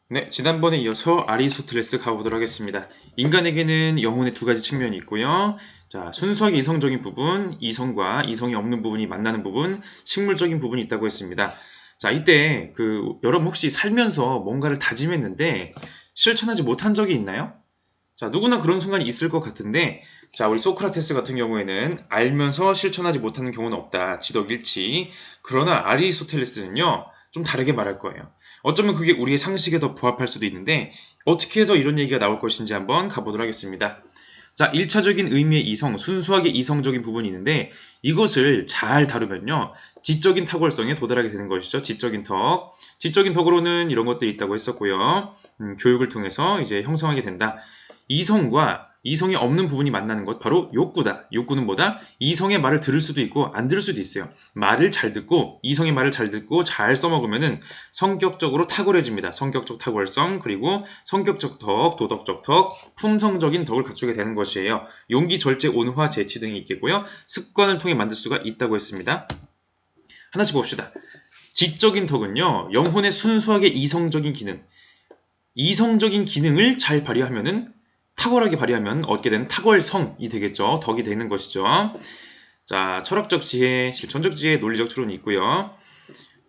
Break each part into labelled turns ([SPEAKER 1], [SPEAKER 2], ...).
[SPEAKER 1] 네, 지난번에 이어서 아리스토텔레스 가보도록 하겠습니다. 인간에게는 영혼의 두 가지 측면이 있고요. 자, 순수하게 이성적인 부분, 이성과 이성이 없는 부분이 만나는 부분, 식물적인 부분이 있다고 했습니다. 자, 이때 여러분 혹시 살면서 뭔가를 다짐했는데 실천하지 못한 적이 있나요? 자, 누구나 그런 순간이 있을 것 같은데, 자, 우리 소크라테스 같은 경우에는 알면서 실천하지 못하는 경우는 없다. 지덕일치. 그러나 아리스토텔레스는요, 좀 다르게 말할 거예요. 어쩌면 그게 우리의 상식에 더 부합할 수도 있는데, 어떻게 해서 이런 얘기가 나올 것인지 한번 가보도록 하겠습니다. 자, 1차적인 의미의 이성, 순수하게 이성적인 부분이 있는데, 이것을 잘 다루면요, 지적인 탁월성에 도달하게 되는 것이죠. 지적인 덕. 지적인 덕으로는 이런 것들이 있다고 했었고요. 교육을 통해서 이제 형성하게 된다. 이성과 이성이 없는 부분이 만나는 것 바로 욕구다. 욕구는 뭐다? 이성의 말을 들을 수도 있고 안 들을 수도 있어요. 말을 잘 듣고 이성의 말을 잘 듣고 잘 써먹으면은 성격적으로 탁월해집니다. 성격적 탁월성 그리고 성격적 덕, 도덕적 덕, 품성적인 덕을 갖추게 되는 것이에요. 용기, 절제, 온화, 재치 등이 있겠고요. 습관을 통해 만들 수가 있다고 했습니다. 하나씩 봅시다. 지적인 덕은요. 영혼의 순수하게 이성적인 기능, 이성적인 기능을 잘 발휘하면은 탁월하게 발휘하면 얻게 되는 탁월성이 되겠죠. 덕이 되는 것이죠. 자, 철학적 지혜, 실천적 지혜, 논리적 추론이 있고요.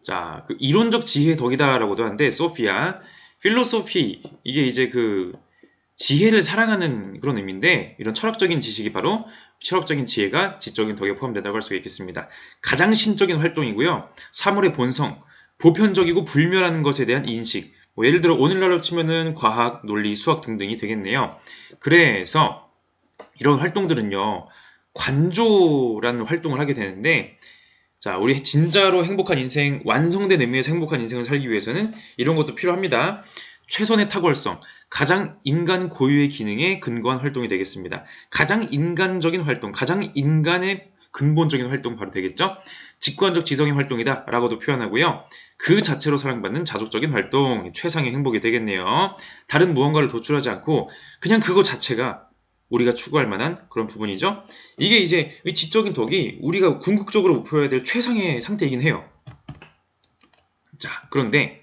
[SPEAKER 1] 자, 이론적 지혜의 덕이다라고도 하는데 소피아, 필로소피 이게 이제 지혜를 사랑하는 그런 의미인데 이런 철학적인 지식이 바로 철학적인 지혜가 지적인 덕에 포함된다고 할 수 있겠습니다. 가장 신적인 활동이고요. 사물의 본성, 보편적이고 불멸하는 것에 대한 인식, 뭐 예를 들어 오늘날로 치면은 과학, 논리, 수학 등등이 되겠네요. 그래서 이런 활동들은요. 관조라는 활동을 하게 되는데 자, 우리 진짜로 행복한 인생, 완성된 의미에서 행복한 인생을 살기 위해서는 이런 것도 필요합니다. 최선의 탁월성, 가장 인간 고유의 기능에 근거한 활동이 되겠습니다. 가장 인간적인 활동, 가장 인간의 근본적인 활동 바로 되겠죠? 직관적 지성의 활동이다 라고도 표현하고요. 그 자체로 사랑받는 자족적인 활동, 최상의 행복이 되겠네요. 다른 무언가를 도출하지 않고 그냥 그거 자체가 우리가 추구할 만한 그런 부분이죠. 이게 이제 이 지적인 덕이 우리가 궁극적으로 목표해야 될 최상의 상태이긴 해요. 자, 그런데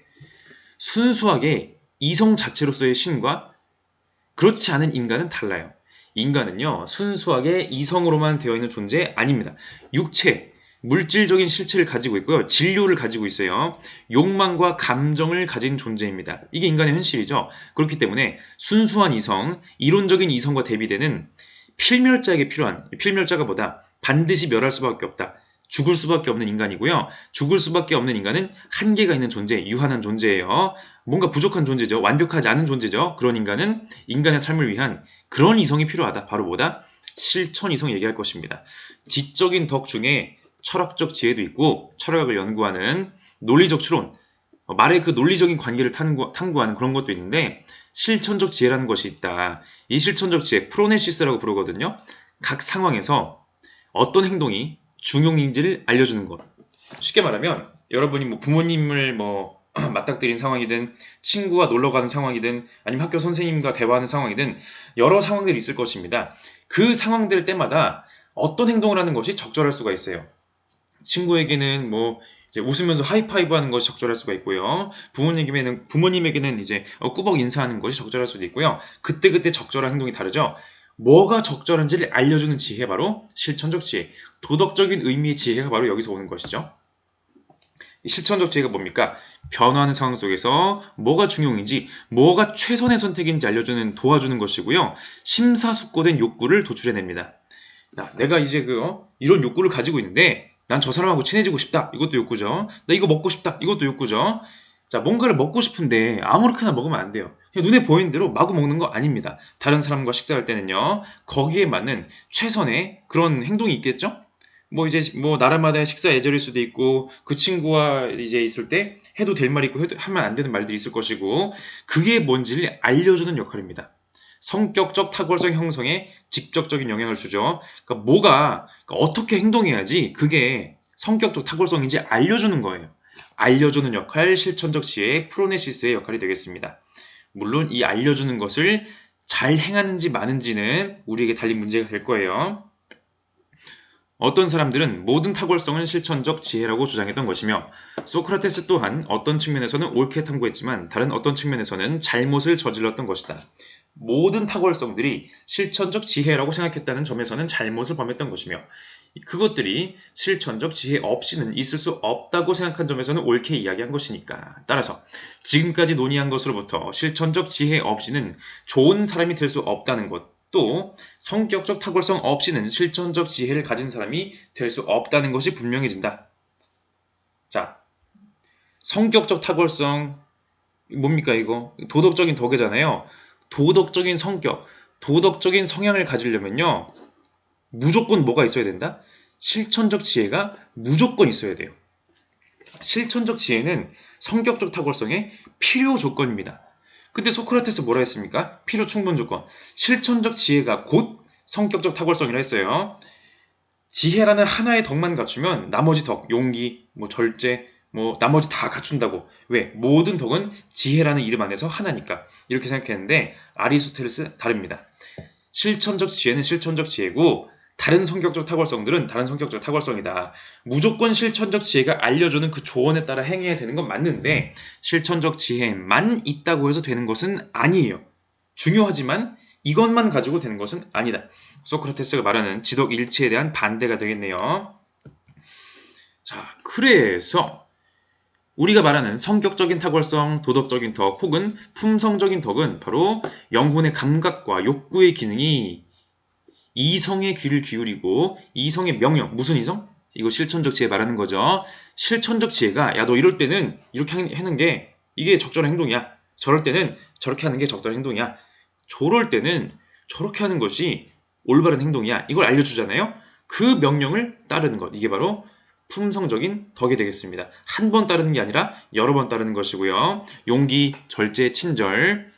[SPEAKER 1] 순수하게 이성 자체로서의 신과 그렇지 않은 인간은 달라요. 인간은요, 순수하게 이성으로만 되어 있는 존재 아닙니다. 육체, 물질적인 실체를 가지고 있고요. 진료를 가지고 있어요. 욕망과 감정을 가진 존재입니다. 이게 인간의 현실이죠. 그렇기 때문에 순수한 이성, 이론적인 이성과 대비되는 필멸자에게 필요한, 필멸자가 뭐다? 반드시 멸할 수밖에 없다. 죽을 수밖에 없는 인간이고요. 죽을 수밖에 없는 인간은 한계가 있는 존재, 유한한 존재예요. 뭔가 부족한 존재죠. 완벽하지 않은 존재죠. 그런 인간은 인간의 삶을 위한 그런 이성이 필요하다. 바로 뭐다? 실천 이성 얘기할 것입니다. 지적인 덕 중에 철학적 지혜도 있고 철학을 연구하는 논리적 추론, 말의 그 논리적인 관계를 탐구하는 그런 것도 있는데 실천적 지혜라는 것이 있다. 이 실천적 지혜, 프로네시스라고 부르거든요. 각 상황에서 어떤 행동이 중용인지를 알려주는 것. 쉽게 말하면 여러분이 뭐 부모님을 맞닥뜨린 상황이든 친구와 놀러 가는 상황이든 아니면 학교 선생님과 대화하는 상황이든 여러 상황들이 있을 것입니다. 그 상황들 때마다 어떤 행동을 하는 것이 적절할 수가 있어요. 친구에게는 이제 웃으면서 하이파이브 하는 것이 적절할 수가 있고요. 부모님에게는 이제 꾸벅 인사하는 것이 적절할 수도 있고요. 그때그때 적절한 행동이 다르죠. 뭐가 적절한지를 알려주는 지혜 바로 실천적 지혜, 도덕적인 의미의 지혜가 바로 여기서 오는 것이죠. 실천적 지혜가 뭡니까? 변화하는 상황 속에서 뭐가 중용인지, 뭐가 최선의 선택인지 도와주는 것이고요. 심사숙고된 욕구를 도출해냅니다. 내가 이제 이런 욕구를 가지고 있는데, 난 저 사람하고 친해지고 싶다. 이것도 욕구죠. 나 이거 먹고 싶다. 이것도 욕구죠. 자, 뭔가를 먹고 싶은데 아무렇게나 먹으면 안 돼요. 그냥 눈에 보이는 대로 마구 먹는 거 아닙니다. 다른 사람과 식사할 때는요, 거기에 맞는 최선의 그런 행동이 있겠죠? 나라마다의 식사 예절일 수도 있고, 그 친구와 이제 있을 때 해도 될 말 있고, 하면 안 되는 말들이 있을 것이고, 그게 뭔지를 알려주는 역할입니다. 성격적 탁월성 형성에 직접적인 영향을 주죠. 그러니까 어떻게 행동해야지 그게 성격적 탁월성인지 알려주는 거예요. 알려주는 역할, 실천적 지혜, 프로네시스의 역할이 되겠습니다. 물론 이 알려주는 것을 잘 행하는지 마는지는 우리에게 달린 문제가 될 거예요. 어떤 사람들은 모든 탁월성은 실천적 지혜라고 주장했던 것이며 소크라테스 또한 어떤 측면에서는 옳게 탐구했지만 다른 어떤 측면에서는 잘못을 저질렀던 것이다. 모든 탁월성들이 실천적 지혜라고 생각했다는 점에서는 잘못을 범했던 것이며 그것들이 실천적 지혜 없이는 있을 수 없다고 생각한 점에서는 옳게 이야기한 것이니까. 따라서 지금까지 논의한 것으로부터 실천적 지혜 없이는 좋은 사람이 될 수 없다는 것, 또 성격적 탁월성 없이는 실천적 지혜를 가진 사람이 될 수 없다는 것이 분명해진다. 자, 성격적 탁월성 뭡니까 이거? 도덕적인 덕이잖아요. 도덕적인 성격, 도덕적인 성향을 가지려면요. 무조건 뭐가 있어야 된다? 실천적 지혜가 무조건 있어야 돼요. 실천적 지혜는 성격적 탁월성의 필요 조건입니다. 근데 소크라테스 뭐라 했습니까? 필요 충분 조건. 실천적 지혜가 곧 성격적 탁월성이라 했어요. 지혜라는 하나의 덕만 갖추면 나머지 덕, 용기, 절제, 나머지 다 갖춘다고. 왜? 모든 덕은 지혜라는 이름 안에서 하나니까. 이렇게 생각했는데 아리스토텔레스 다릅니다. 실천적 지혜는 실천적 지혜고 다른 성격적 탁월성들은 다른 성격적 탁월성이다. 무조건 실천적 지혜가 알려주는 그 조언에 따라 행해야 되는 건 맞는데 실천적 지혜만 있다고 해서 되는 것은 아니에요. 중요하지만 이것만 가지고 되는 것은 아니다. 소크라테스가 말하는 지덕 일치에 대한 반대가 되겠네요. 자, 그래서 우리가 말하는 성격적인 탁월성, 도덕적인 덕 혹은 품성적인 덕은 바로 영혼의 감각과 욕구의 기능이 이성의 귀를 기울이고 이성의 명령, 무슨 이성? 이거 실천적 지혜 말하는 거죠. 실천적 지혜가 야 너 이럴 때는 이렇게 하는 게 이게 적절한 행동이야. 저럴 때는 저렇게 하는 게 적절한 행동이야. 저럴 때는 저렇게 하는 것이 올바른 행동이야. 이걸 알려주잖아요. 그 명령을 따르는 것. 이게 바로 품성적인 덕이 되겠습니다. 한 번 따르는 게 아니라 여러 번 따르는 것이고요. 용기, 절제, 친절,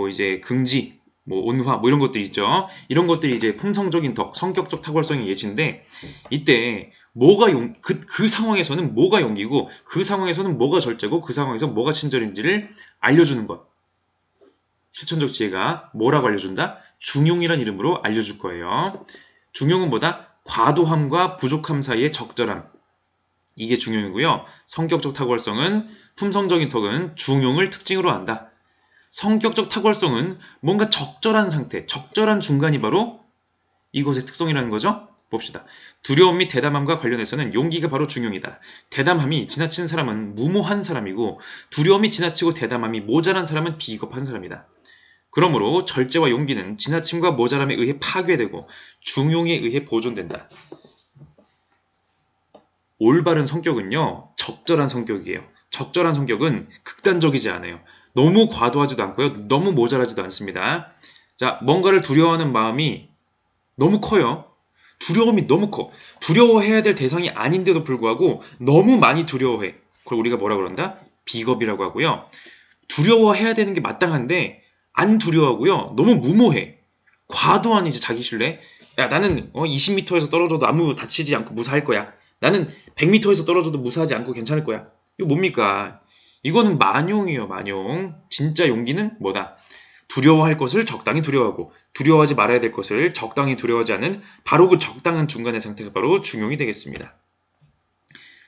[SPEAKER 1] 이제 긍지, 온화, 이런 것들이 있죠. 이런 것들이 이제 품성적인 덕, 성격적 탁월성의 예시인데, 이때 그 상황에서는 뭐가 용기고, 그 상황에서는 뭐가 절제고, 그 상황에서 뭐가 친절인지를 알려주는 것. 실천적 지혜가 뭐라고 알려준다? 중용이란 이름으로 알려줄 거예요. 중용은 뭐다? 과도함과 부족함 사이의 적절함. 이게 중용이고요. 성격적 탁월성은, 품성적인 덕은 중용을 특징으로 한다. 성격적 탁월성은 뭔가 적절한 상태, 적절한 중간이 바로 이것의 특성이라는 거죠. 봅시다. 두려움 및 대담함과 관련해서는 용기가 바로 중용이다. 대담함이 지나친 사람은 무모한 사람이고 두려움이 지나치고 대담함이 모자란 사람은 비겁한 사람이다. 그러므로 절제와 용기는 지나침과 모자람에 의해 파괴되고 중용에 의해 보존된다. 올바른 성격은요, 적절한 성격이에요. 적절한 성격은 극단적이지 않아요. 너무 과도하지도 않고요. 너무 모자라지도 않습니다. 자, 뭔가를 두려워하는 마음이 너무 커요. 두려움이 너무 커. 두려워해야 될 대상이 아닌데도 불구하고 너무 많이 두려워해. 그걸 우리가 뭐라 그런다? 비겁이라고 하고요. 두려워해야 되는 게 마땅한데 안 두려워하고요. 너무 무모해. 과도한 이제 자기 신뢰. 야, 나는 20m에서 떨어져도 아무 다치지 않고 무사할 거야. 나는 100m에서 떨어져도 무사하지 않고 괜찮을 거야. 이거 뭡니까? 이거는 만용이에요, 만용. 진짜 용기는 뭐다? 두려워할 것을 적당히 두려워하고 두려워하지 말아야 될 것을 적당히 두려워하지 않은 바로 그 적당한 중간의 상태가 바로 중용이 되겠습니다.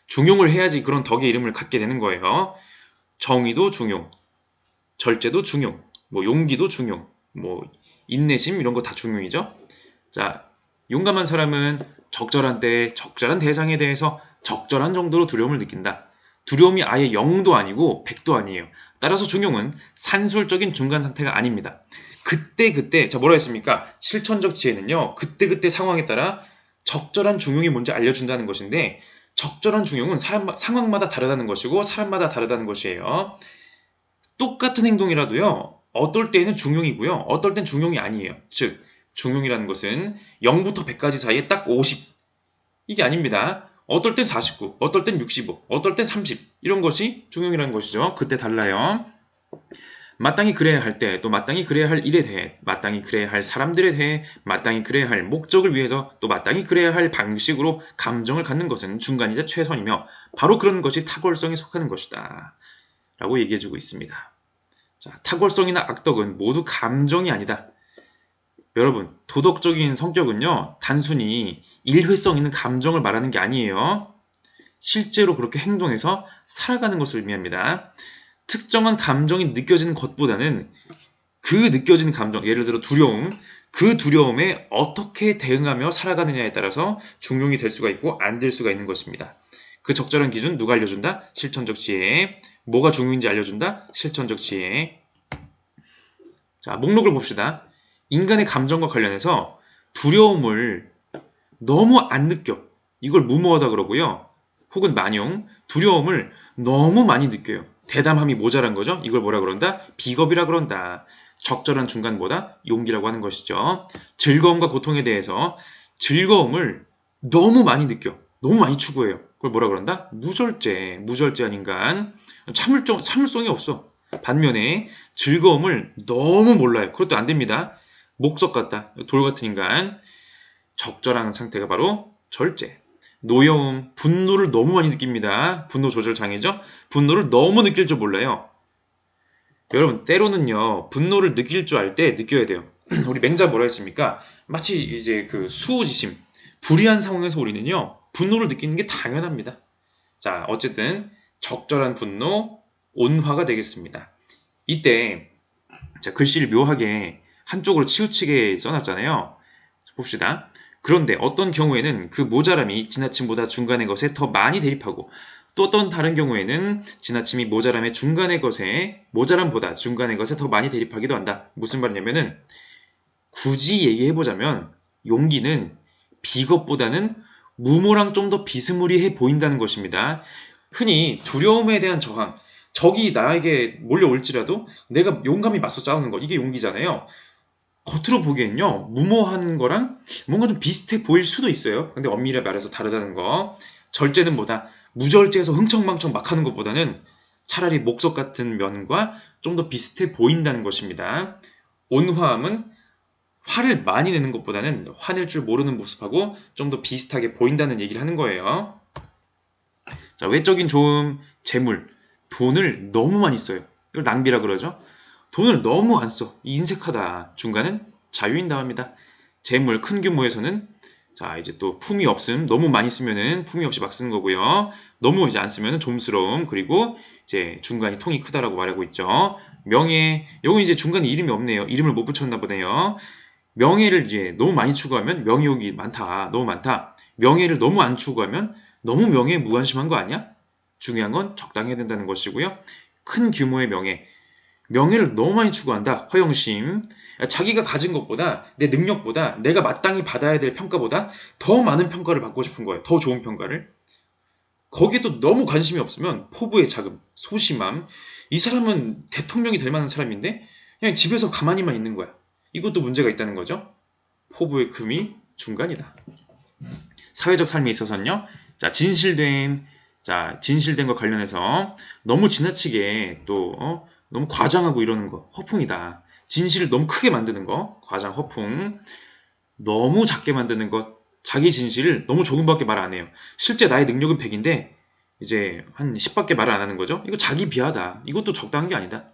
[SPEAKER 1] 중용을 해야지 그런 덕의 이름을 갖게 되는 거예요. 정의도 중용, 절제도 중용, 용기도 중용, 인내심 이런 거 다 중용이죠. 자, 용감한 사람은 적절한 때 적절한 대상에 대해서 적절한 정도로 두려움을 느낀다. 두려움이 아예 0도 아니고 100도 아니에요. 따라서 중용은 산술적인 중간 상태가 아닙니다. 그때 자 뭐라 했습니까? 실천적 지혜는요. 그때 상황에 따라 적절한 중용이 뭔지 알려준다는 것인데 적절한 중용은 상황마다 다르다는 것이고 사람마다 다르다는 것이에요. 똑같은 행동이라도요. 어떨 때는 중용이고요. 어떨 땐 중용이 아니에요. 즉 중용이라는 것은 0부터 100까지 사이에 딱 50 이게 아닙니다. 어떨 땐 49, 어떨 땐 65, 어떨 땐 30 이런 것이 중용이라는 것이죠. 그때 달라요. 마땅히 그래야 할 때, 또 마땅히 그래야 할 일에 대해, 마땅히 그래야 할 사람들에 대해, 마땅히 그래야 할 목적을 위해서, 또 마땅히 그래야 할 방식으로 감정을 갖는 것은 중간이자 최선이며 바로 그런 것이 탁월성에 속하는 것이다. 라고 얘기해주고 있습니다. 자, 탁월성이나 악덕은 모두 감정이 아니다. 여러분, 도덕적인 성격은요, 단순히 일회성 있는 감정을 말하는 게 아니에요. 실제로 그렇게 행동해서 살아가는 것을 의미합니다. 특정한 감정이 느껴지는 것보다는 그 느껴지는 감정, 예를 들어 두려움, 그 두려움에 어떻게 대응하며 살아가느냐에 따라서 중용이 될 수가 있고 안 될 수가 있는 것입니다. 그 적절한 기준 누가 알려준다? 실천적 지혜. 뭐가 중요한지 알려준다? 실천적 지혜. 자, 목록을 봅시다. 인간의 감정과 관련해서 두려움을 너무 안 느껴. 이걸 무모하다 그러고요. 혹은 만용, 두려움을 너무 많이 느껴요. 대담함이 모자란 거죠. 이걸 뭐라 그런다? 비겁이라 그런다. 적절한 중간보다 용기라고 하는 것이죠. 즐거움과 고통에 대해서 즐거움을 너무 많이 느껴. 너무 많이 추구해요. 그걸 뭐라 그런다? 무절제한 인간. 참을성이 없어. 반면에 즐거움을 너무 몰라요. 그것도 안 됩니다. 목석 같다. 돌 같은 인간. 적절한 상태가 바로 절제. 노여움, 분노를 너무 많이 느낍니다. 분노 조절 장애죠. 분노를 너무 느낄 줄 몰라요. 여러분, 때로는요, 분노를 느낄 줄 알 때 느껴야 돼요. 우리 맹자 뭐라 했습니까? 마치 이제 그 수호지심, 불의한 상황에서 우리는요, 분노를 느끼는 게 당연합니다. 자, 어쨌든 적절한 분노, 온화가 되겠습니다. 이때 자, 글씨를 묘하게 한쪽으로 치우치게 써놨잖아요. 봅시다. 그런데 어떤 경우에는 그 모자람이 지나침보다 중간의 것에 더 많이 대입하고 또 어떤 다른 경우에는 지나침이 모자람의 중간의 것에 모자람보다 중간의 것에 더 많이 대입하기도 한다. 무슨 말이냐면은 굳이 얘기해보자면 용기는 비겁보다는 무모랑 좀 더 비스무리해 보인다는 것입니다. 흔히 두려움에 대한 저항, 적이 나에게 몰려올지라도 내가 용감히 맞서 싸우는 거, 이게 용기잖아요. 겉으로 보기엔요, 무모한 거랑 뭔가 좀 비슷해 보일 수도 있어요. 근데 엄밀히 말해서 다르다는 거. 절제는 뭐다? 무절제에서 흥청망청 막 하는 것보다는 차라리 목석 같은 면과 좀 더 비슷해 보인다는 것입니다. 온화함은 화를 많이 내는 것보다는 화낼 줄 모르는 모습하고 좀 더 비슷하게 보인다는 얘기를 하는 거예요. 자, 외적인 좋음, 재물, 돈을 너무 많이 써요. 이걸 낭비라 그러죠. 돈을 너무 안 써. 인색하다. 중간은 자유인다합니다. 재물 큰 규모에서는 자, 이제 또 품위 없음. 너무 많이 쓰면은 품위 없이 막 쓰는 거고요. 너무 이제 안 쓰면은 좀스러움. 그리고 이제 중간이 통이 크다라고 말하고 있죠. 명예. 요건 이제 중간에 이름이 없네요. 이름을 못 붙였나 보네요. 명예를 이제 너무 많이 추구하면 명예욕이 많다. 너무 많다. 명예를 너무 안 추구하면 너무 명예에 무관심한 거 아니야? 중요한 건 적당해야 된다는 것이고요. 큰 규모의 명예. 명예를 너무 많이 추구한다. 허영심. 자기가 가진 것보다 내 능력보다 내가 마땅히 받아야 될 평가보다 더 많은 평가를 받고 싶은 거예요. 더 좋은 평가를. 거기에 또 너무 관심이 없으면 포부의 자금, 소심함. 이 사람은 대통령이 될 만한 사람인데 그냥 집에서 가만히만 있는 거야. 이것도 문제가 있다는 거죠. 포부의 금이 중간이다. 사회적 삶에 있어서는요. 자, 진실됨과 관련해서 너무 지나치게 또 너무 과장하고 이러는 거 허풍이다. 진실을 너무 크게 만드는 거 과장 허풍. 너무 작게 만드는 것 자기 진실을 너무 조금밖에 말 안 해요. 실제 나의 능력은 100인데 이제 한 10밖에 말을 안 하는 거죠. 이거 자기 비하다. 이것도 적당한 게 아니다.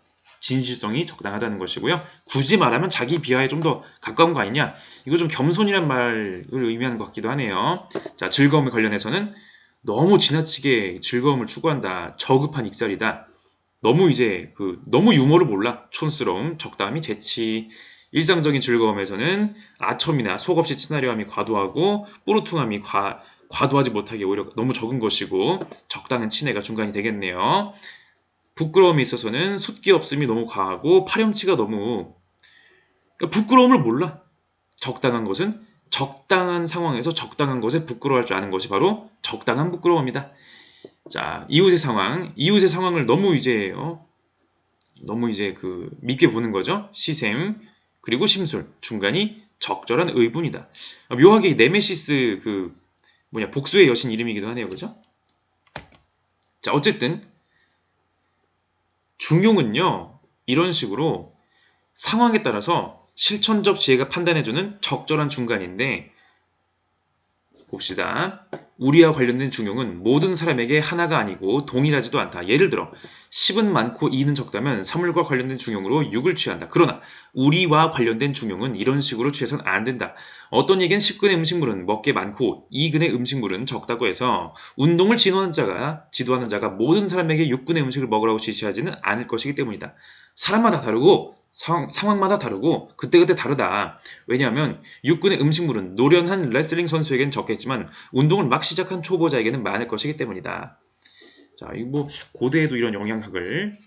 [SPEAKER 1] 진실성이 적당하다는 것이고요. 굳이 말하면 자기 비하에 좀 더 가까운 거 아니냐? 이거 좀 겸손이란 말을 의미하는 것 같기도 하네요. 자, 즐거움에 관련해서는 너무 지나치게 즐거움을 추구한다. 저급한 익살이다. 너무 유머를 몰라. 촌스러움, 적당함이 재치. 일상적인 즐거움에서는 아첨이나 속없이 친화려함이 과도하고 뿌루퉁함이 과도하지 못하게 오히려 너무 적은 것이고 적당한 친애가 중간이 되겠네요. 부끄러움에 있어서는 숫기 없음이 너무 과하고 파렴치가 너무 그러니까 부끄러움을 몰라. 적당한 것은 적당한 상황에서 적당한 것에 부끄러워할 줄 아는 것이 바로 적당한 부끄러움이다. 자, 이웃의 상황을 너무 이제 믿게 보는 거죠. 시샘 그리고 심술 중간이 적절한 의분이다. 묘하게 네메시스 복수의 여신 이름이기도 하네요, 그죠? 자, 어쨌든 중용은요 이런 식으로 상황에 따라서 실천적 지혜가 판단해주는 적절한 중간인데 봅시다. 우리와 관련된 중용은 모든 사람에게 하나가 아니고 동일하지도 않다. 예를 들어 10은 많고 2는 적다면 사물과 관련된 중용으로 6을 취한다. 그러나 우리와 관련된 중용은 이런 식으로 취해서는 안 된다. 어떤 얘기는 10근의 음식물은 먹게 많고 2근의 음식물은 적다고 해서 운동을 지도하는 자가 모든 사람에게 6근의 음식을 먹으라고 지시하지는 않을 것이기 때문이다. 사람마다 다르고 상황마다 다르고 그때그때 다르다. 왜냐하면 육군의 음식물은 노련한 레슬링 선수에게는 적겠지만 운동을 막 시작한 초보자에게는 많을 것이기 때문이다. 자, 이거 뭐 고대에도 이런 영향학을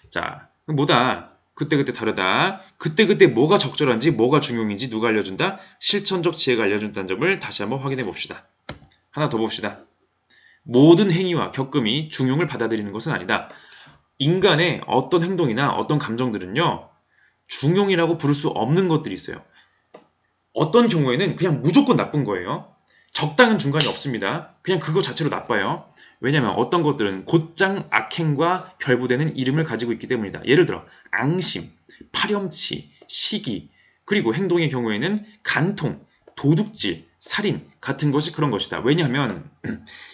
[SPEAKER 1] 자, 뭐다? 그때그때 다르다. 그때그때 뭐가 적절한지 뭐가 중용인지 누가 알려준다? 실천적 지혜가 알려준다는 점을 다시 한번 확인해 봅시다. 하나 더 봅시다. 모든 행위와 겪음이 중용을 받아들이는 것은 아니다. 인간의 어떤 행동이나 어떤 감정들은요, 중용이라고 부를 수 없는 것들이 있어요. 어떤 경우에는 그냥 무조건 나쁜 거예요. 적당한 중간이 없습니다. 그냥 그거 자체로 나빠요. 왜냐하면 어떤 것들은 곧장 악행과 결부되는 이름을 가지고 있기 때문이다. 예를 들어 앙심, 파렴치, 시기, 그리고 행동의 경우에는 간통, 도둑질, 살인 같은 것이 그런 것이다. 왜냐하면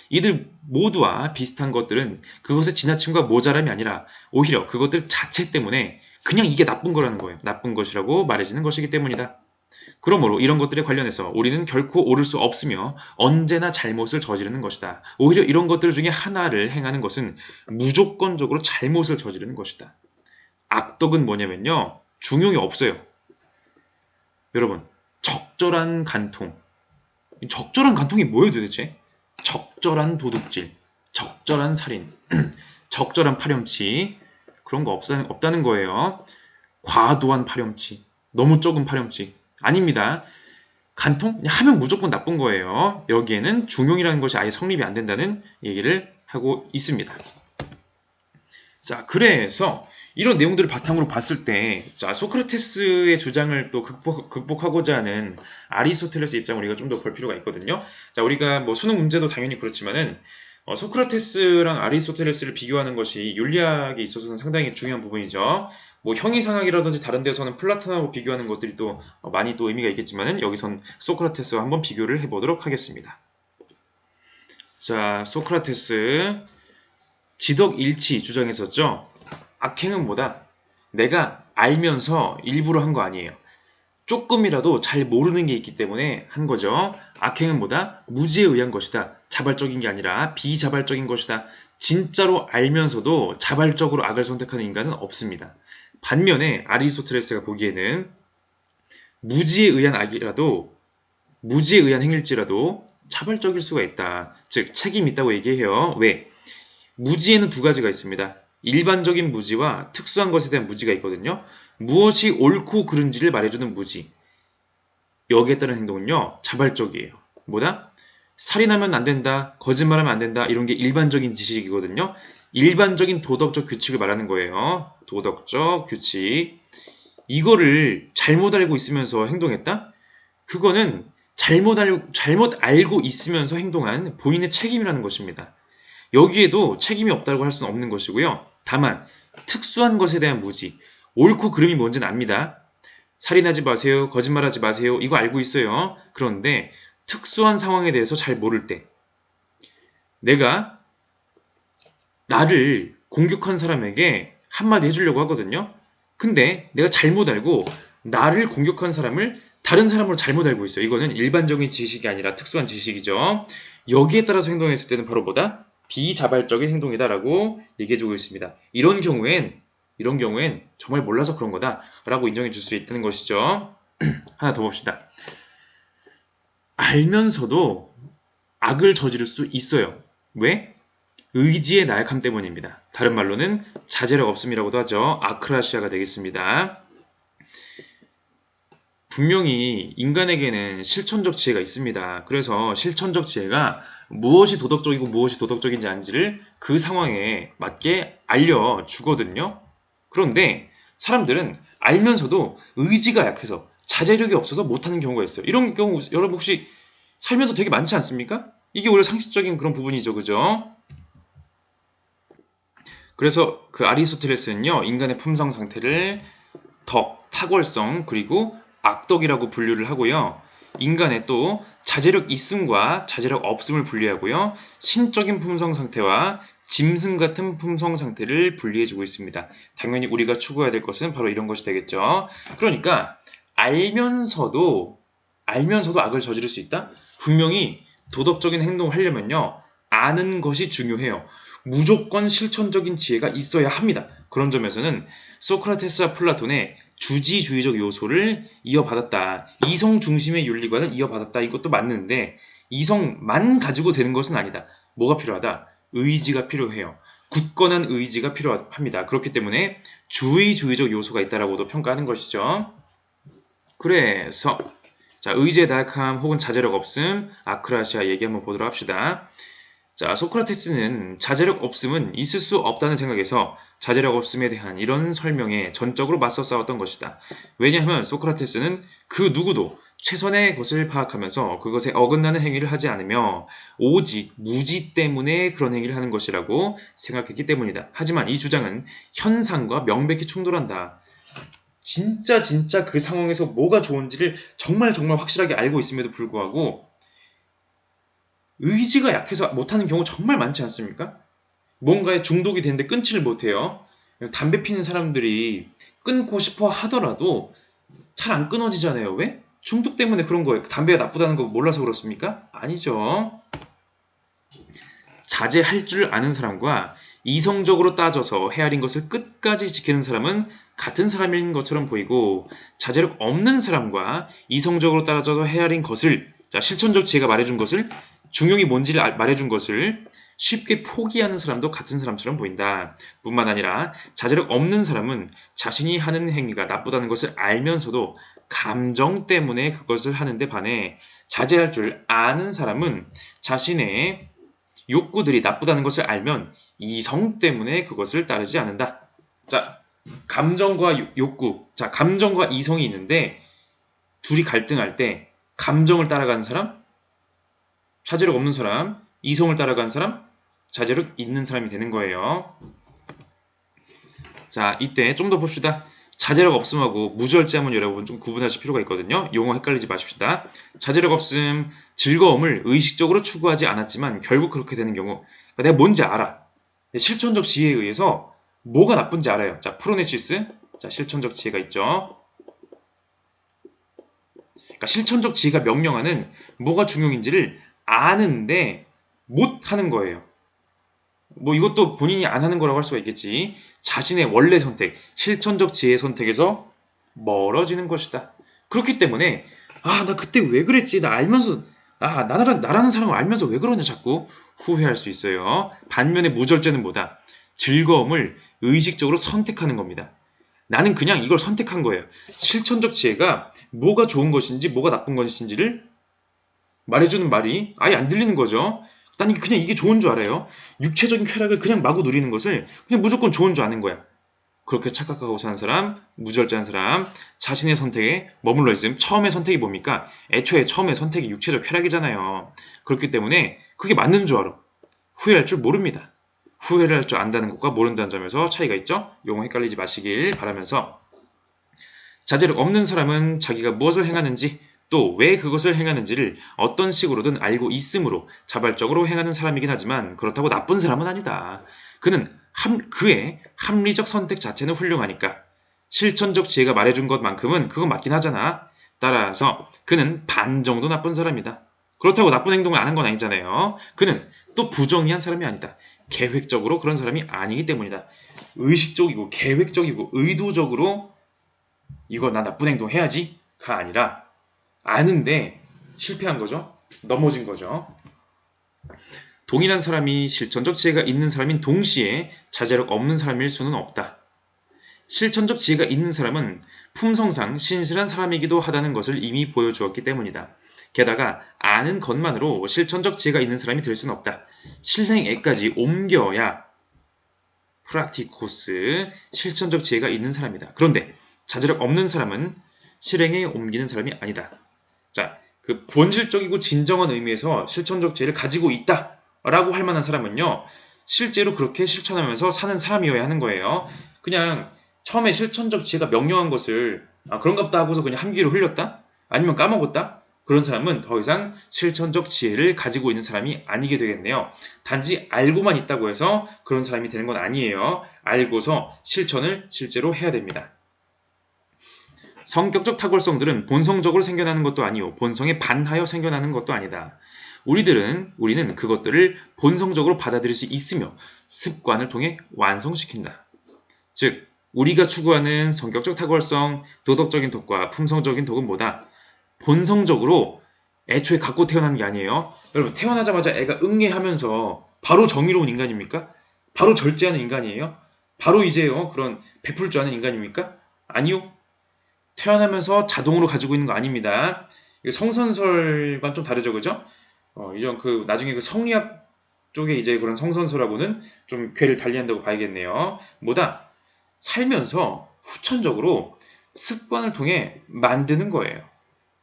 [SPEAKER 1] 이들 모두와 비슷한 것들은 그것의 지나침과 모자람이 아니라 오히려 그것들 자체 때문에 그냥 이게 나쁜 거라는 거예요. 나쁜 것이라고 말해지는 것이기 때문이다. 그러므로 이런 것들에 관련해서 우리는 결코 옳을 수 없으며 언제나 잘못을 저지르는 것이다. 오히려 이런 것들 중에 하나를 행하는 것은 무조건적으로 잘못을 저지르는 것이다. 악덕은 뭐냐면요. 중용이 없어요. 여러분, 적절한 간통. 적절한 간통이 뭐예요 도대체? 적절한 도둑질, 적절한 살인, 적절한 파렴치 그런 거 없다는 거예요. 과도한 파렴치, 너무 적은 파렴치 아닙니다. 간통? 그냥 하면 무조건 나쁜 거예요. 여기에는 중용이라는 것이 아예 성립이 안 된다는 얘기를 하고 있습니다. 자, 그래서 이런 내용들을 바탕으로 봤을 때, 자, 소크라테스의 주장을 또 극복하고자 하는 아리스토텔레스의 입장을 우리가 좀 더 볼 필요가 있거든요. 자, 우리가 뭐 수능 문제도 당연히 그렇지만은, 소크라테스랑 아리스토텔레스를 비교하는 것이 윤리학에 있어서는 상당히 중요한 부분이죠. 뭐 형이상학이라든지 다른 데서는 플라톤하고 비교하는 것들이 또 많이 또 의미가 있겠지만은 여기선 소크라테스와 한번 비교를 해보도록 하겠습니다. 자, 소크라테스 지덕일치 주장했었죠. 악행은 뭐다? 내가 알면서 일부러 한 거 아니에요. 조금이라도 잘 모르는 게 있기 때문에 한 거죠. 악행은 뭐다? 무지에 의한 것이다. 자발적인 게 아니라 비자발적인 것이다. 진짜로 알면서도 자발적으로 악을 선택하는 인간은 없습니다. 반면에 아리스토텔레스가 보기에는 무지에 의한 악이라도 무지에 의한 행일지라도 자발적일 수가 있다. 즉 책임 있다고 얘기해요. 왜? 무지에는 두 가지가 있습니다. 일반적인 무지와 특수한 것에 대한 무지가 있거든요. 무엇이 옳고 그른지를 말해주는 무지. 여기에 따른 행동은요. 자발적이에요. 뭐다? 살인하면 안 된다. 거짓말하면 안 된다. 이런 게 일반적인 지식이거든요. 일반적인 도덕적 규칙을 말하는 거예요. 도덕적 규칙. 이거를 잘못 알고 있으면서 행동했다? 그거는 잘못 알고 있으면서 행동한 본인의 책임이라는 것입니다. 여기에도 책임이 없다고 할 수는 없는 것이고요. 다만 특수한 것에 대한 무지, 옳고 그름이 뭔지는 압니다. 살인하지 마세요, 거짓말하지 마세요, 이거 알고 있어요. 그런데 특수한 상황에 대해서 잘 모를 때 내가 나를 공격한 사람에게 한마디 해주려고 하거든요. 근데 내가 잘못 알고 나를 공격한 사람을 다른 사람으로 잘못 알고 있어요. 이거는 일반적인 지식이 아니라 특수한 지식이죠. 여기에 따라서 행동했을 때는 바로 뭐다? 비자발적인 행동이다라고 얘기해주고 있습니다. 이런 경우엔 정말 몰라서 그런 거다라고 인정해 줄 수 있다는 것이죠. 하나 더 봅시다. 알면서도 악을 저지를 수 있어요. 왜? 의지의 나약함 때문입니다. 다른 말로는 자제력 없음이라고도 하죠. 아크라시아가 되겠습니다. 분명히 인간에게는 실천적 지혜가 있습니다. 그래서 실천적 지혜가 무엇이 도덕적이고 무엇이 도덕적인지 아닌지를 그 상황에 맞게 알려주거든요. 그런데 사람들은 알면서도 의지가 약해서 자제력이 없어서 못하는 경우가 있어요. 이런 경우 여러분 혹시 살면서 되게 많지 않습니까? 이게 오히려 상식적인 그런 부분이죠. 그죠? 그래서 그 아리스토텔레스는요. 인간의 품성 상태를 덕, 탁월성, 그리고 악덕이라고 분류를 하고요. 인간의 또 자제력 있음과 자제력 없음을 분리하고요. 신적인 품성 상태와 짐승 같은 품성 상태를 분리해주고 있습니다. 당연히 우리가 추구해야 될 것은 바로 이런 것이 되겠죠. 그러니까 알면서도 악을 저지를 수 있다? 분명히 도덕적인 행동을 하려면요. 아는 것이 중요해요. 무조건 실천적인 지혜가 있어야 합니다. 그런 점에서는 소크라테스와 플라톤의 주지주의적 요소를 이어받았다. 이성 중심의 윤리관을 이어받았다. 이것도 맞는데 이성만 가지고 되는 것은 아니다. 뭐가 필요하다? 의지가 필요해요. 굳건한 의지가 필요합니다. 그렇기 때문에 주의주의적 요소가 있다라고도 평가하는 것이죠. 그래서 자, 의지의 다약함 혹은 자제력 없음, 아크라시아 얘기 한번 보도록 합시다. 자, 소크라테스는 자제력 없음은 있을 수 없다는 생각에서 자제력 없음에 대한 이런 설명에 전적으로 맞서 싸웠던 것이다. 왜냐하면 소크라테스는 그 누구도 최선의 것을 파악하면서 그것에 어긋나는 행위를 하지 않으며 오직 무지 때문에 그런 행위를 하는 것이라고 생각했기 때문이다. 하지만 이 주장은 현상과 명백히 충돌한다. 진짜 그 상황에서 뭐가 좋은지를 정말 확실하게 알고 있음에도 불구하고 의지가 약해서 못하는 경우 정말 많지 않습니까? 뭔가에 중독이 되는데 끊지를 못해요. 담배 피는 사람들이 끊고 싶어 하더라도 잘 안 끊어지잖아요. 왜? 중독 때문에 그런 거예요. 담배가 나쁘다는 거 몰라서 그렇습니까? 아니죠. 자제할 줄 아는 사람과 이성적으로 따져서 헤아린 것을 끝까지 지키는 사람은 같은 사람인 것처럼 보이고 자제력 없는 사람과 이성적으로 따져서 헤아린 것을 실천적 지혜가 말해준 것을 중용이 뭔지를 말해준 것을 쉽게 포기하는 사람도 같은 사람처럼 보인다. 뿐만 아니라 자제력 없는 사람은 자신이 하는 행위가 나쁘다는 것을 알면서도 감정 때문에 그것을 하는데 반해 자제할 줄 아는 사람은 자신의 욕구들이 나쁘다는 것을 알면 이성 때문에 그것을 따르지 않는다. 자, 감정과 욕구. 자, 감정과 이성이 있는데 둘이 갈등할 때 감정을 따라가는 사람, 자제력 없는 사람, 이성을 따라가는 사람, 자제력 있는 사람이 되는 거예요. 자, 이때 좀 더 봅시다. 자제력 없음하고 무절제함은 여러분 좀 구분하실 필요가 있거든요. 용어 헷갈리지 마십시다. 자제력 없음, 즐거움을 의식적으로 추구하지 않았지만 결국 그렇게 되는 경우 그러니까 내가 뭔지 알아. 실천적 지혜에 의해서 뭐가 나쁜지 알아요. 자, 프로네시스. 자, 실천적 지혜가 있죠. 그러니까 실천적 지혜가 명령하는 뭐가 중용인지를 아는데 못 하는 거예요. 뭐 이것도 본인이 안 하는 거라고 할 수가 있겠지. 자신의 원래 선택, 실천적 지혜의 선택에서 멀어지는 것이다. 그렇기 때문에 나 그때 왜 그랬지? 나 알면서 나라는 사람을 알면서 왜 그러냐 자꾸 후회할 수 있어요. 반면에 무절제는 뭐다? 즐거움을 의식적으로 선택하는 겁니다. 나는 그냥 이걸 선택한 거예요. 실천적 지혜가 뭐가 좋은 것인지 뭐가 나쁜 것인지를 말해주는 말이 아예 안 들리는 거죠. 난 그냥 이게 좋은 줄 알아요. 육체적인 쾌락을 그냥 마구 누리는 것을 그냥 무조건 좋은 줄 아는 거야. 그렇게 착각하고 사는 사람, 무절제한 사람, 자신의 선택에 머물러 있음. 처음에 선택이 뭡니까? 애초에 처음에 선택이 육체적 쾌락이잖아요. 그렇기 때문에 그게 맞는 줄 알아. 후회할 줄 모릅니다. 후회를 할 줄 안다는 것과 모른다는 점에서 차이가 있죠? 용어 헷갈리지 마시길 바라면서 자제력 없는 사람은 자기가 무엇을 행하는지 또 왜 그것을 행하는지를 어떤 식으로든 알고 있으므로 자발적으로 행하는 사람이긴 하지만 그렇다고 나쁜 사람은 아니다. 그의 합리적 선택 자체는 훌륭하니까 실천적 지혜가 말해준 것만큼은 그건 맞긴 하잖아. 따라서 그는 반 정도 나쁜 사람이다. 그렇다고 나쁜 행동을 안 한 건 아니잖아요. 그는 또 부정의한 사람이 아니다. 계획적으로 그런 사람이 아니기 때문이다. 의식적이고 계획적이고 의도적으로 이거 나 나쁜 행동 해야지가 아니라 아는데 실패한 거죠. 넘어진 거죠. 동일한 사람이 실천적 지혜가 있는 사람인 동시에 자제력 없는 사람일 수는 없다. 실천적 지혜가 있는 사람은 품성상 신실한 사람이기도 하다는 것을 이미 보여주었기 때문이다. 게다가 아는 것만으로 실천적 지혜가 있는 사람이 될 수는 없다. 실행에까지 옮겨야 프락티코스 실천적 지혜가 있는 사람이다. 그런데 자제력 없는 사람은 실행에 옮기는 사람이 아니다. 자, 그 본질적이고 진정한 의미에서 실천적 지혜를 가지고 있다라고 할 만한 사람은요, 실제로 그렇게 실천하면서 사는 사람이어야 하는 거예요. 그냥 처음에 실천적 지혜가 명령한 것을 그런가 보다 하고서 그냥 한 귀로 흘렸다? 아니면 까먹었다? 그런 사람은 더 이상 실천적 지혜를 가지고 있는 사람이 아니게 되겠네요. 단지 알고만 있다고 해서 그런 사람이 되는 건 아니에요. 알고서 실천을 실제로 해야 됩니다. 성격적 탁월성들은 본성적으로 생겨나는 것도 아니요 본성에 반하여 생겨나는 것도 아니다. 우리는 그것들을 본성적으로 받아들일 수 있으며 습관을 통해 완성시킨다. 즉 우리가 추구하는 성격적 탁월성, 도덕적인 덕과 품성적인 덕은 뭐다? 본성적으로 애초에 갖고 태어난 게 아니에요. 여러분 태어나자마자 애가 응애하면서 바로 정의로운 인간입니까? 바로 절제하는 인간이에요? 바로 이제요 그런 베풀 줄 아는 인간입니까? 아니요. 태어나면서 자동으로 가지고 있는 거 아닙니다. 성선설과 좀 다르죠, 그죠? 이전 나중에 그 성리학 쪽에 이제 그런 성선설하고는 좀 궤를 달리한다고 봐야겠네요. 뭐다? 살면서 후천적으로 습관을 통해 만드는 거예요.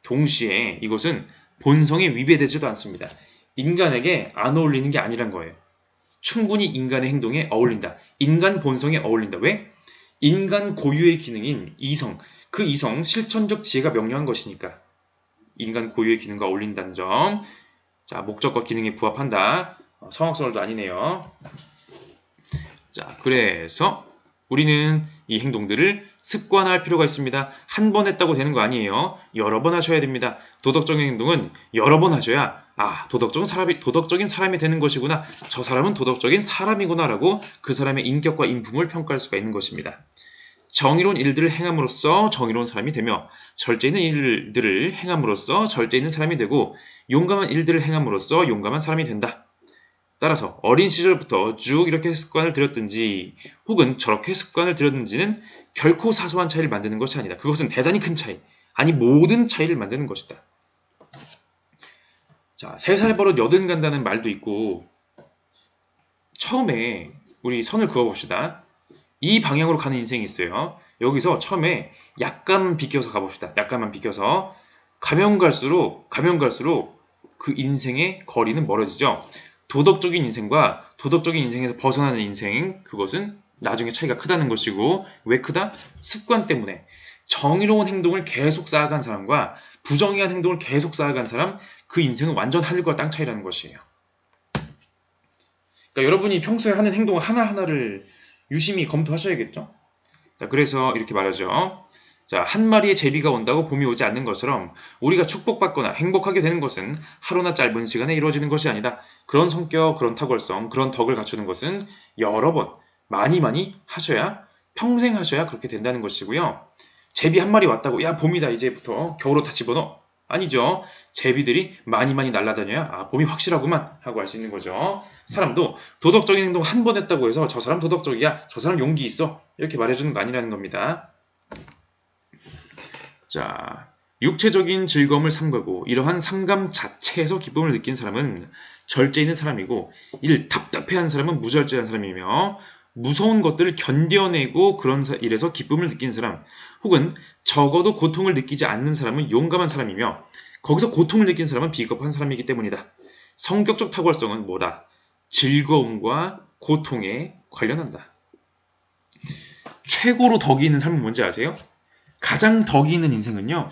[SPEAKER 1] 동시에 이것은 본성에 위배되지도 않습니다. 인간에게 안 어울리는 게 아니란 거예요. 충분히 인간의 행동에 어울린다. 인간 본성에 어울린다. 왜? 인간 고유의 기능인 이성, 그 이성 실천적 지혜가 명료한 것이니까 인간 고유의 기능과 어울린다는 점. 자, 목적과 기능에 부합한다. 성악설도 아니네요. 자, 그래서 우리는 이 행동들을 습관화할 필요가 있습니다. 한 번 했다고 되는 거 아니에요. 여러 번 하셔야 됩니다. 도덕적인 행동은 여러 번 하셔야 도덕적인 사람이 되는 것이구나. 저 사람은 도덕적인 사람이구나라고 그 사람의 인격과 인품을 평가할 수가 있는 것입니다. 정의로운 일들을 행함으로써 정의로운 사람이 되며 절제 있는 일들을 행함으로써 절제 있는 사람이 되고 용감한 일들을 행함으로써 용감한 사람이 된다. 따라서 어린 시절부터 쭉 이렇게 습관을 들였든지 혹은 저렇게 습관을 들였든지는 결코 사소한 차이를 만드는 것이 아니다. 그것은 대단히 큰 차이, 아니 모든 차이를 만드는 것이다. 자, 3살 버릇 여든 간다는 말도 있고 처음에 우리 선을 그어봅시다. 이 방향으로 가는 인생이 있어요. 여기서 처음에 약간 비껴서 가봅시다. 약간만 비껴서 가면 갈수록 그 인생의 거리는 멀어지죠. 도덕적인 인생과 도덕적인 인생에서 벗어나는 인생, 그것은 나중에 차이가 크다는 것이고, 왜 크다? 습관 때문에. 정의로운 행동을 계속 쌓아간 사람과 부정의한 행동을 계속 쌓아간 사람, 그 인생은 완전 하늘과 땅 차이라는 것이에요. 그러니까 여러분이 평소에 하는 행동 하나하나를 유심히 검토하셔야겠죠? 자, 그래서 이렇게 말하죠. 자, 한 마리의 제비가 온다고 봄이 오지 않는 것처럼 우리가 축복받거나 행복하게 되는 것은 하루나 짧은 시간에 이루어지는 것이 아니다. 그런 성격, 그런 탁월성, 그런 덕을 갖추는 것은 여러 번, 많이 하셔야, 평생 하셔야 그렇게 된다는 것이고요. 제비 한 마리 왔다고, 야, 봄이다, 이제부터 겨울옷 다 집어넣어. 아니죠. 제비들이 많이 날아다녀야 봄이 확실하구만 하고 알 수 있는 거죠. 사람도 도덕적인 행동 한 번 했다고 해서 저 사람 도덕적이야, 저 사람 용기 있어, 이렇게 말해주는 거 아니라는 겁니다. 자, 육체적인 즐거움을 삼가고 이러한 삼감 자체에서 기쁨을 느낀 사람은 절제 있는 사람이고, 이를 답답해하는 사람은 무절제한 사람이며, 무서운 것들을 견뎌내고 그런 일에서 기쁨을 느낀 사람, 혹은 적어도 고통을 느끼지 않는 사람은 용감한 사람이며, 거기서 고통을 느낀 사람은 비겁한 사람이기 때문이다. 성격적 탁월성은 뭐다? 즐거움과 고통에 관련한다. 최고로 덕이 있는 삶은 뭔지 아세요? 가장 덕이 있는 인생은요,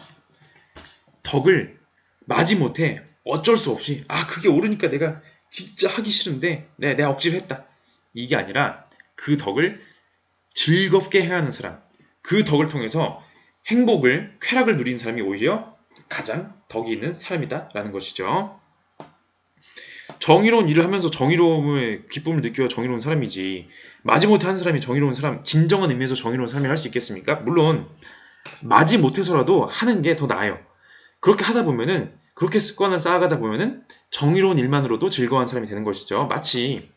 [SPEAKER 1] 덕을 마지못해 어쩔 수 없이 그게 옳으니까 내가 진짜 하기 싫은데 내가 억지로 했다, 이게 아니라 그 덕을 즐겁게 해야 하는 사람, 그 덕을 통해서 행복을, 쾌락을 누리는 사람이 오히려 가장 덕이 있는 사람이다 라는 것이죠. 정의로운 일을 하면서 정의로움의 기쁨을 느껴야 정의로운 사람이지, 마지못해 한 사람이 정의로운 사람, 진정한 의미에서 정의로운 사람이 할 수 있겠습니까? 물론 마지못해서라도 하는 게 더 나아요. 그렇게 하다 보면은, 그렇게 습관을 쌓아가다 보면은 정의로운 일만으로도 즐거운 사람이 되는 것이죠. 마치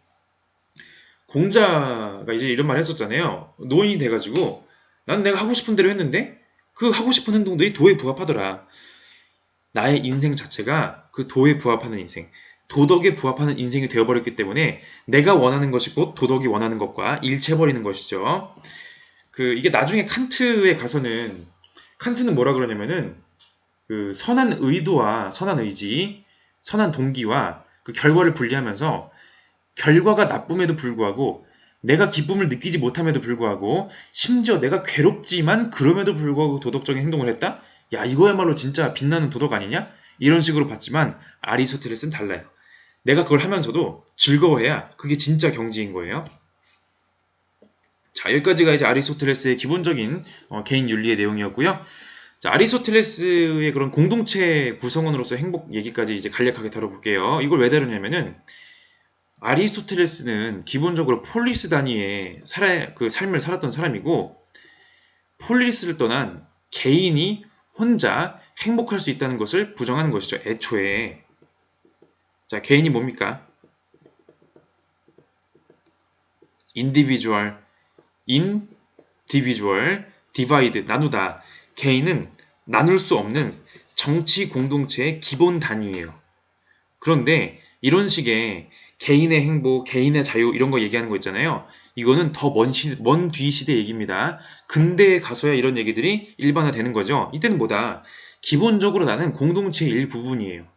[SPEAKER 1] 공자가 이제 이런 말 했었잖아요. 노인이 돼가지고 난 내가 하고 싶은 대로 했는데 그 하고 싶은 행동들이 도에 부합하더라. 나의 인생 자체가 그 도에 부합하는 인생, 도덕에 부합하는 인생이 되어버렸기 때문에 내가 원하는 것이 곧 도덕이 원하는 것과 일치해버리는 것이죠. 이게 나중에 칸트에 가서는, 칸트는 뭐라 그러냐면은 선한 의도와 선한 의지, 선한 동기와 그 결과를 분리하면서, 결과가 나쁨에도 불구하고 내가 기쁨을 느끼지 못함에도 불구하고 심지어 내가 괴롭지만 그럼에도 불구하고 도덕적인 행동을 했다? 야, 이거야말로 진짜 빛나는 도덕 아니냐? 이런 식으로 봤지만 아리스토텔레스는 달라요. 내가 그걸 하면서도 즐거워해야 그게 진짜 경지인 거예요. 자, 여기까지가 이제 아리스토텔레스의 기본적인 개인 윤리의 내용이었고요. 자, 아리스토텔레스의 그런 공동체 구성원으로서 행복 얘기까지 이제 간략하게 다뤄볼게요. 이걸 왜 다루냐면은 아리스토텔레스는 기본적으로 폴리스 단위의 삶을 살았던 사람이고, 폴리스를 떠난 개인이 혼자 행복할 수 있다는 것을 부정하는 것이죠. 애초에. 자, 개인이 뭡니까? 인디비주얼, 디바이드, 나누다. 개인은 나눌 수 없는 정치 공동체의 기본 단위예요. 그런데 이런 식의 개인의 행복, 개인의 자유 이런 거 얘기하는 거 있잖아요. 이거는 더 먼 뒤 시대 얘기입니다. 근대에 가서야 이런 얘기들이 일반화되는 거죠. 이때는 뭐다? 기본적으로 나는 공동체의 일부분이에요.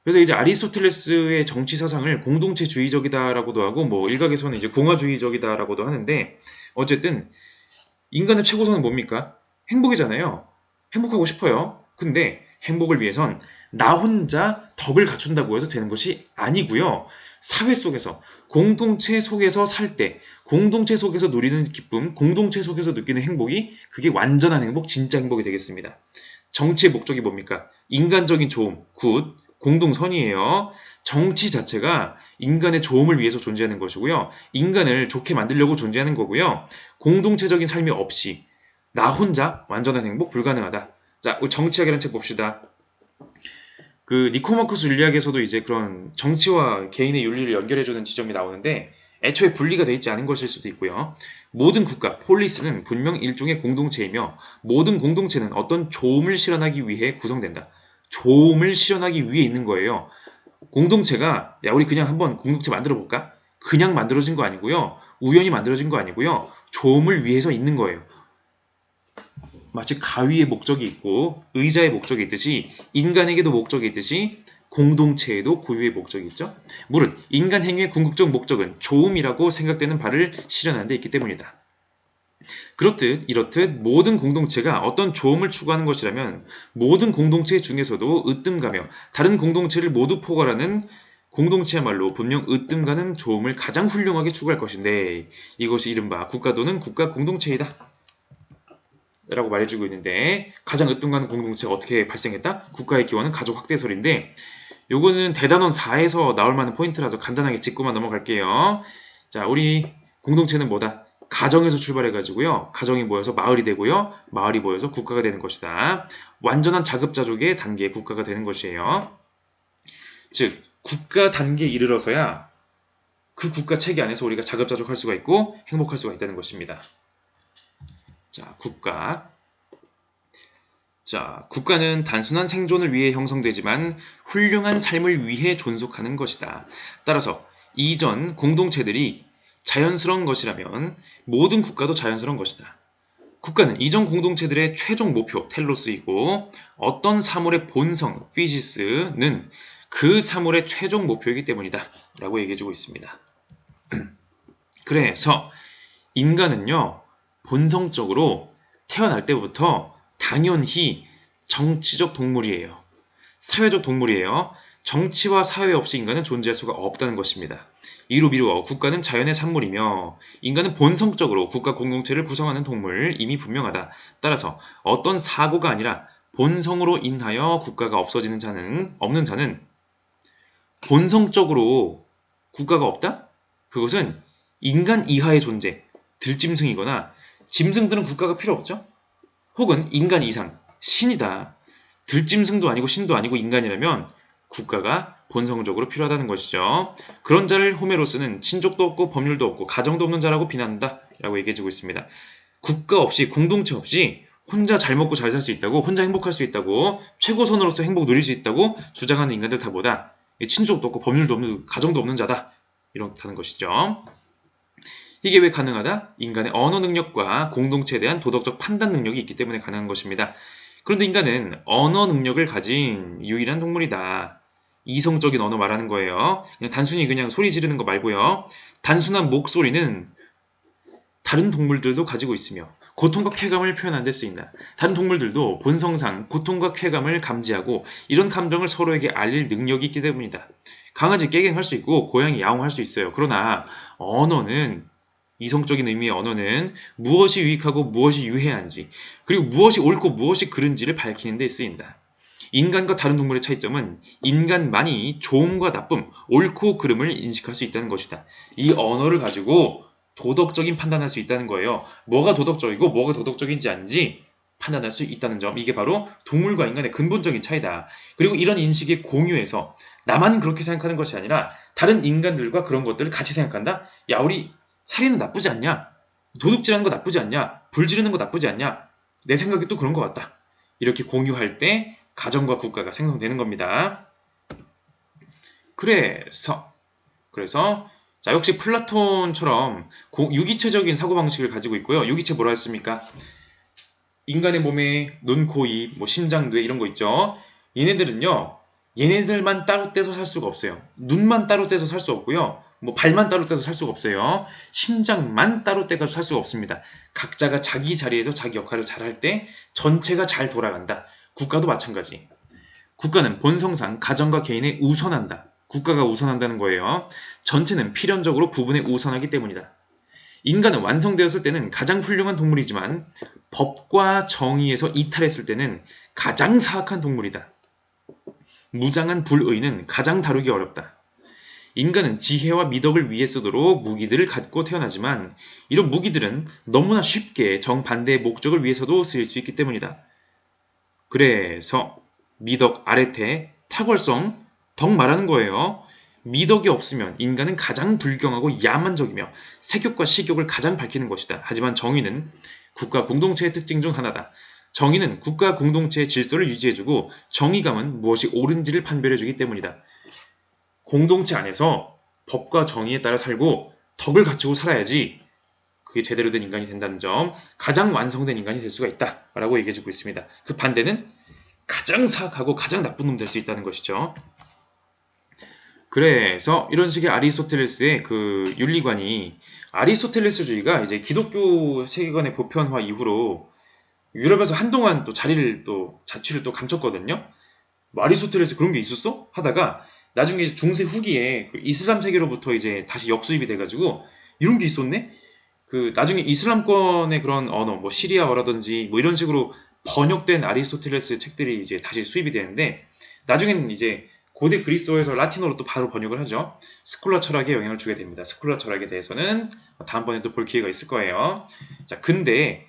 [SPEAKER 1] 그래서 이제 아리스토텔레스의 정치 사상을 공동체주의적이다라고도 하고, 뭐 일각에서는 이제 공화주의적이다라고도 하는데, 어쨌든 인간의 최고선은 뭡니까? 행복이잖아요. 행복하고 싶어요. 근데 행복을 위해선 나 혼자 덕을 갖춘다고 해서 되는 것이 아니고요. 사회 속에서, 공동체 속에서 살 때, 공동체 속에서 누리는 기쁨, 공동체 속에서 느끼는 행복이 그게 완전한 행복, 진짜 행복이 되겠습니다. 정치의 목적이 뭡니까? 인간적인 좋음, 굿, 공동선이에요. 정치 자체가 인간의 좋음을 위해서 존재하는 것이고요. 인간을 좋게 만들려고 존재하는 거고요. 공동체적인 삶이 없이 나 혼자 완전한 행복 불가능하다. 자, 우리 정치학이라는 책 봅시다. 그 니코마코스 윤리학에서도 이제 그런 정치와 개인의 윤리를 연결해주는 지점이 나오는데, 애초에 분리가 되어 있지 않은 것일 수도 있고요. 모든 국가, 폴리스는 분명 일종의 공동체이며, 모든 공동체는 어떤 조음을 실현하기 위해 구성된다. 조음을 실현하기 위해 있는 거예요. 공동체가 야 우리 그냥 한번 공동체 만들어 볼까? 그냥 만들어진 거 아니고요. 우연히 만들어진 거 아니고요. 조음을 위해서 있는 거예요. 마치 가위의 목적이 있고 의자의 목적이 있듯이 인간에게도 목적이 있듯이 공동체에도 고유의 목적이 있죠. 무릇 인간 행위의 궁극적 목적은 조음이라고 생각되는 바를 실현하는 데 있기 때문이다. 그렇듯 이렇듯 모든 공동체가 어떤 조음을 추구하는 것이라면 모든 공동체 중에서도 으뜸가며 다른 공동체를 모두 포괄하는 공동체야말로 분명 으뜸가는 조음을 가장 훌륭하게 추구할 것인데, 이것이 이른바 국가도는 국가 공동체이다 라고 말해주고 있는데, 가장 으뜸가는 공동체가 어떻게 발생했다? 국가의 기원은 가족 확대설인데, 요거는 대단원 4에서 나올 만한 포인트라서 간단하게 짚고만 넘어갈게요. 자, 우리 공동체는 뭐다? 가정에서 출발해가지고요. 가정이 모여서 마을이 되고요. 마을이 모여서 국가가 되는 것이다. 완전한 자급자족의 단계의 국가가 되는 것이에요. 즉, 국가 단계에 이르러서야 그 국가 체계 안에서 우리가 자급자족할 수가 있고 행복할 수가 있다는 것입니다. 자, 국가는 단순한 생존을 위해 형성되지만 훌륭한 삶을 위해 존속하는 것이다. 따라서 이전 공동체들이 자연스러운 것이라면 모든 국가도 자연스러운 것이다. 국가는 이전 공동체들의 최종 목표, 텔로스이고 어떤 사물의 본성, 피지스는 그 사물의 최종 목표이기 때문이다 라고 얘기해주고 있습니다. 그래서 인간은요, 본성적으로 태어날 때부터 당연히 정치적 동물이에요. 사회적 동물이에요. 정치와 사회 없이 인간은 존재할 수가 없다는 것입니다. 이로 미루어 국가는 자연의 산물이며 인간은 본성적으로 국가 공동체를 구성하는 동물, 이미 분명하다. 따라서 어떤 사고가 아니라 본성으로 인하여 국가가 없는 자는 본성적으로 국가가 없다? 그것은 인간 이하의 존재, 들짐승이거나 짐승들은 국가가 필요 없죠? 혹은 인간 이상, 신이다. 들짐승도 아니고 신도 아니고 인간이라면 국가가 본성적으로 필요하다는 것이죠. 그런 자를 호메로스는 친족도 없고 법률도 없고 가정도 없는 자라고 비난한다 라고 얘기해주고 있습니다. 국가 없이, 공동체 없이 혼자 잘 먹고 잘 살 수 있다고, 혼자 행복할 수 있다고, 최고선으로서 행복 누릴 수 있다고 주장하는 인간들 다 뭐다? 친족도 없고 법률도 없는, 가정도 없는 자다. 이렇다는 것이죠. 이게 왜 가능하다? 인간의 언어 능력과 공동체에 대한 도덕적 판단 능력이 있기 때문에 가능한 것입니다. 그런데 인간은 언어 능력을 가진 유일한 동물이다. 이성적인 언어 말하는 거예요. 단순히 그냥 소리 지르는 거 말고요. 단순한 목소리는 다른 동물들도 가지고 있으며 고통과 쾌감을 표현하는 데 쓰인다. 다른 동물들도 본성상 고통과 쾌감을 감지하고 이런 감정을 서로에게 알릴 능력이 있기 때문이다. 강아지 깨갱할 수 있고 고양이 야옹할 수 있어요. 그러나 언어는 이성적인 의미의 언어는 무엇이 유익하고 무엇이 유해한지 그리고 무엇이 옳고 무엇이 그른지를 밝히는 데 쓰인다. 인간과 다른 동물의 차이점은 인간만이 좋음과 나쁨, 옳고 그름을 인식할 수 있다는 것이다. 이 언어를 가지고 도덕적인 판단할 수 있다는 거예요. 뭐가 도덕적이고 뭐가 도덕적인지 아닌지 판단할 수 있다는 점. 이게 바로 동물과 인간의 근본적인 차이다. 그리고 이런 인식에 공유해서 나만 그렇게 생각하는 것이 아니라 다른 인간들과 그런 것들을 같이 생각한다? 야, 우리 살인은 나쁘지 않냐? 도둑질하는 거 나쁘지 않냐? 불 지르는 거 나쁘지 않냐? 내 생각이 또 그런 것 같다. 이렇게 공유할 때 가정과 국가가 생성되는 겁니다. 그래서 자, 역시 플라톤처럼 유기체적인 사고방식을 가지고 있고요. 유기체 뭐라 했습니까? 인간의 몸에 눈, 코, 입, 뭐 신장, 뇌 이런 거 있죠. 얘네들은요. 얘네들만 따로 떼서 살 수가 없어요. 눈만 따로 떼서 살 수 없고요. 뭐 발만 따로 떼서 살 수가 없어요. 심장만 따로 떼서 살 수가 없습니다. 각자가 자기 자리에서 자기 역할을 잘할 때 전체가 잘 돌아간다. 국가도 마찬가지. 국가는 본성상 가정과 개인에 우선한다. 국가가 우선한다는 거예요. 전체는 필연적으로 부분에 우선하기 때문이다. 인간은 완성되었을 때는 가장 훌륭한 동물이지만 법과 정의에서 이탈했을 때는 가장 사악한 동물이다. 무장한 불의는 가장 다루기 어렵다. 인간은 지혜와 미덕을 위해 쓰도록 무기들을 갖고 태어나지만 이런 무기들은 너무나 쉽게 정반대의 목적을 위해서도 쓰일 수 있기 때문이다. 그래서 미덕 아래태 탁월성 덕 말하는 거예요. 미덕이 없으면 인간은 가장 불경하고 야만적이며 세욕과 식욕을 가장 밝히는 것이다. 하지만 정의는 국가 공동체의 특징 중 하나다. 정의는 국가 공동체의 질서를 유지해주고 정의감은 무엇이 옳은지를 판별해주기 때문이다. 공동체 안에서 법과 정의에 따라 살고 덕을 갖추고 살아야지 그게 제대로 된 인간이 된다는 점, 가장 완성된 인간이 될 수가 있다 라고 얘기해주고 있습니다. 그 반대는 가장 사악하고 가장 나쁜 놈 될 수 있다는 것이죠. 그래서 이런 식의 아리스토텔레스의 그 윤리관이 아리스토텔레스주의가 이제 기독교 세계관의 보편화 이후로 유럽에서 한동안 또 자취를 또 감췄거든요. 뭐 아리스토텔레스 그런 게 있었어? 하다가 나중에 중세 후기에 그 이슬람 세계로부터 이제 다시 역수입이 돼가지고 이런 게 있었네? 그 나중에 이슬람권의 그런 언어, 뭐 시리아어라든지 뭐 이런 식으로 번역된 아리스토텔레스 책들이 이제 다시 수입이 되는데 나중에는 이제 고대 그리스어에서 라틴어로 또 바로 번역을 하죠. 스콜라 철학에 영향을 주게 됩니다. 스콜라 철학에 대해서는 다음번에 또 볼 기회가 있을 거예요. 자, 근데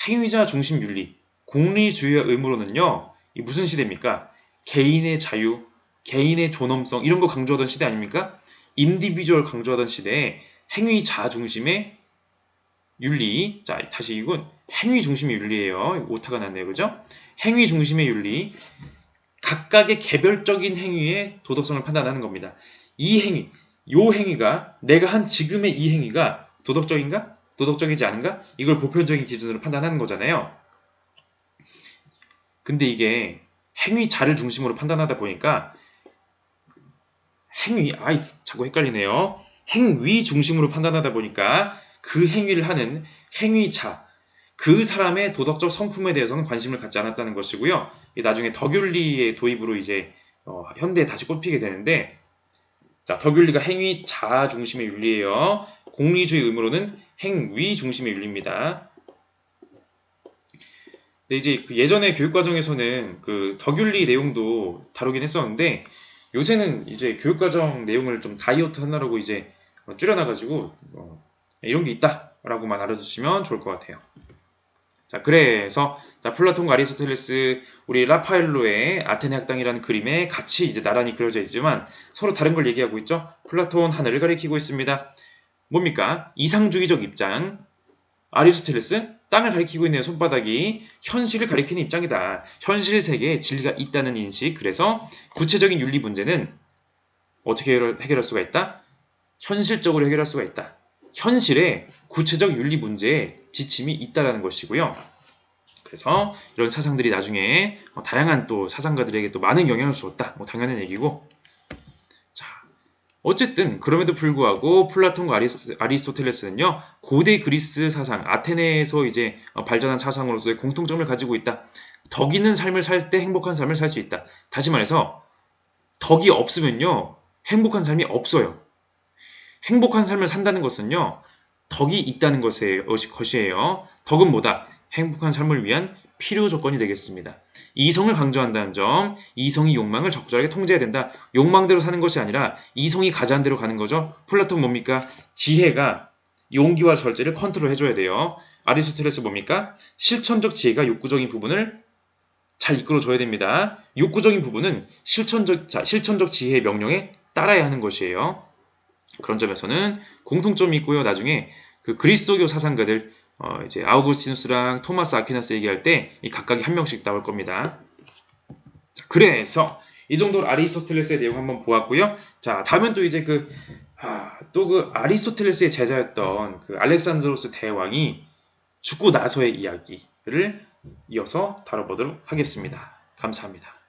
[SPEAKER 1] 행위자 중심 윤리, 공리주의와 의무로는요, 이 무슨 시대입니까? 개인의 자유, 개인의 존엄성 이런 거 강조하던 시대 아닙니까? 인디비주얼 강조하던 시대에 행위자 중심의 윤리, 자 다시 이건 행위 중심의 윤리예요. 오타가 났네요, 그죠? 행위 중심의 윤리, 각각의 개별적인 행위의 도덕성을 판단하는 겁니다. 이 행위, 요 행위가 내가 한 지금의 이 행위가 도덕적인가? 도덕적이지 않은가? 이걸 보편적인 기준으로 판단하는 거잖아요. 근데 이게 행위자를 중심으로 판단하다 보니까 자꾸 헷갈리네요. 행위 중심으로 판단하다 보니까 그 행위를 하는 행위자, 그 사람의 도덕적 성품에 대해서는 관심을 갖지 않았다는 것이고요. 나중에 덕윤리의 도입으로 이제 현대에 다시 꼽히게 되는데, 자, 덕윤리가 행위자 중심의 윤리예요. 공리주의 의무로는 행위 중심의 윤리입니다. 근데 이제 그 예전에 교육과정에서는 그 덕윤리 내용도 다루긴 했었는데 요새는 이제 교육과정 내용을 좀 다이어트 하느라고 이제 줄여놔가지고 이런 게 있다라고만 알아두시면 좋을 것 같아요. 자, 그래서 플라톤과 아리스토텔레스, 우리 라파엘로의 아테네 학당이라는 그림에 같이 이제 나란히 그려져 있지만 서로 다른 걸 얘기하고 있죠. 플라톤 하늘을 가리키고 있습니다. 뭡니까? 이상주의적 입장. 아리스토텔레스 땅을 가리키고 있네요. 손바닥이 현실을 가리키는 입장이다. 현실 세계에 진리가 있다는 인식. 그래서 구체적인 윤리 문제는 어떻게 해결할 수가 있다? 현실적으로 해결할 수가 있다. 현실에 구체적 윤리 문제에 지침이 있다라는 것이고요. 그래서 이런 사상들이 나중에 다양한 또 사상가들에게 또 많은 영향을 주었다. 뭐 당연한 얘기고. 자, 어쨌든 그럼에도 불구하고 플라톤과 아리스토텔레스는요 고대 그리스 사상 아테네에서 이제 발전한 사상으로서의 공통점을 가지고 있다. 덕 있는 삶을 살 때 행복한 삶을 살 수 있다. 다시 말해서 덕이 없으면요 행복한 삶이 없어요. 행복한 삶을 산다는 것은요 덕이 있다는 것이에요. 덕은 뭐다? 행복한 삶을 위한 필요 조건이 되겠습니다. 이성을 강조한다는 점, 이성이 욕망을 적절하게 통제해야 된다. 욕망대로 사는 것이 아니라 이성이 가자한 대로 가는 거죠. 플라톤 뭡니까? 지혜가 용기와 절제를 컨트롤해줘야 돼요. 아리스토텔레스 뭡니까? 실천적 지혜가 욕구적인 부분을 잘 이끌어줘야 됩니다. 욕구적인 부분은 실천적 지혜의 명령에 따라야 하는 것이에요. 그런 점에서는 공통점이 있고요. 나중에 그 그리스도교 사상가들 이제 아우구스티누스랑 토마스 아퀴나스 얘기할 때 이 각각이 한 명씩 나올 겁니다. 자, 그래서 이 정도로 아리스토텔레스의 내용 한번 보았고요. 자, 다음은 또 이제 또 그 아리스토텔레스의 제자였던 그 알렉산드로스 대왕이 죽고 나서의 이야기를 이어서 다뤄보도록 하겠습니다. 감사합니다.